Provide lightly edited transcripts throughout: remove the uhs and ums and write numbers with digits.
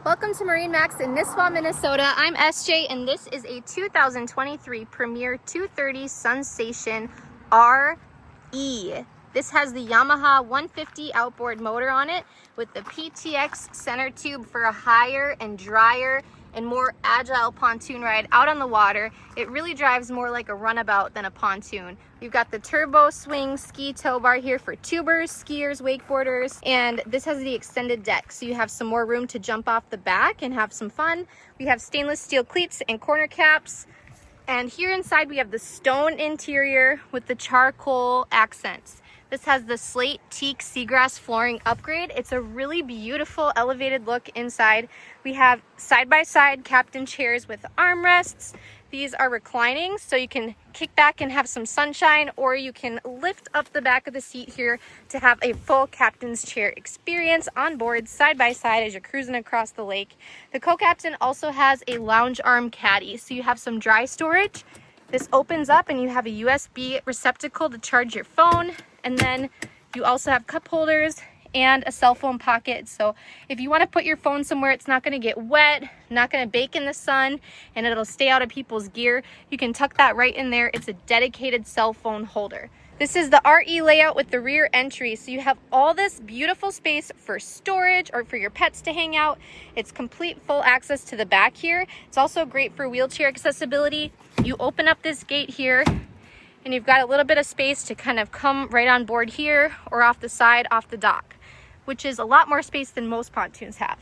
Welcome to MarineMax in Nisswa, Minnesota. I'm SJ, and this is a 2023 Premier 230 Sunsation RE. This has the Yamaha 150 outboard motor on it with the PTX center tube for a higher and drier and more agile pontoon ride out on the water. It really drives more like a runabout than a pontoon. We've got the turbo swing ski tow bar here for tubers, skiers, wakeboarders, and this has the extended deck, so you have some more room to jump off the back and have some fun. We have stainless steel cleats and corner caps, and here inside we have the stone interior with the charcoal accents. This has the slate teak seagrass flooring upgrade. It's a really beautiful elevated look inside. We have side-by-side captain chairs with armrests. These are reclining, so you can kick back and have some sunshine, or you can lift up the back of the seat here to have a full captain's chair experience on board side-by-side as you're cruising across the lake. The co-captain also has a lounge arm caddy, so you have some dry storage. This opens up and you have a USB receptacle to charge your phone. And then you also have cup holders and a cell phone pocket. So if you want to put your phone somewhere it's not going to get wet, not going to bake in the sun, and it'll stay out of people's gear, you can tuck that right in there. It's a dedicated cell phone holder. This is the RE layout with the rear entry. So you have all this beautiful space for storage or for your pets to hang out. It's complete full access to the back here. It's also great for wheelchair accessibility. You open up this gate here, and you've got a little bit of space to kind of come right on board here or off the side, off the dock, which is a lot more space than most pontoons have.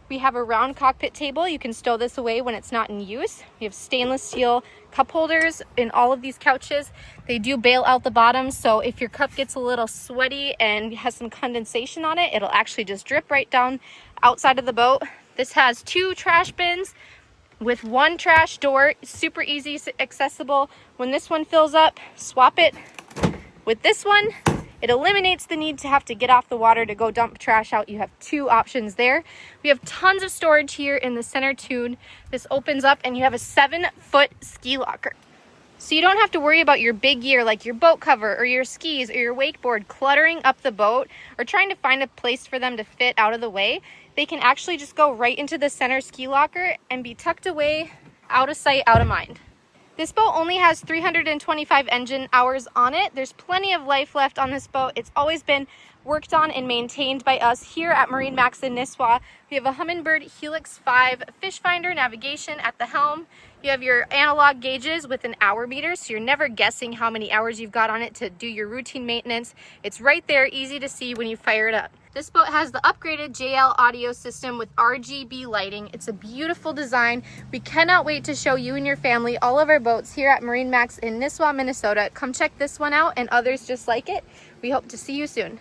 We have a round cockpit table. You can stow this away when it's not in use. We have stainless steel cup holders in all of these couches. They do bail out the bottom, so if your cup gets a little sweaty and has some condensation on it, it'll actually just drip right down outside of the boat. This has 2 trash bins with 1 trash door, super easy accessible. When this one fills up, swap it with this one. It eliminates the need to have to get off the water to go dump trash out. You have 2 options there. We have tons of storage here in the center tune. This opens up and you have a 7-foot ski locker. So you don't have to worry about your big gear like your boat cover or your skis or your wakeboard cluttering up the boat or trying to find a place for them to fit out of the way. They can actually just go right into the center ski locker and be tucked away, out of sight, out of mind. This boat only has 325 engine hours on it. There's plenty of life left on this boat. It's always been worked on and maintained by us here at MarineMax in Nisswa. We have a Humminbird Helix 5 fish finder navigation at the helm. You have your analog gauges with an hour meter, so you're never guessing how many hours you've got on it to do your routine maintenance. It's right there, easy to see when you fire it up. This boat has the upgraded JL audio system with RGB lighting. It's a beautiful design. We cannot wait to show you and your family all of our boats here at MarineMax in Nisswa, Minnesota. Come check this one out and others just like it. We hope to see you soon.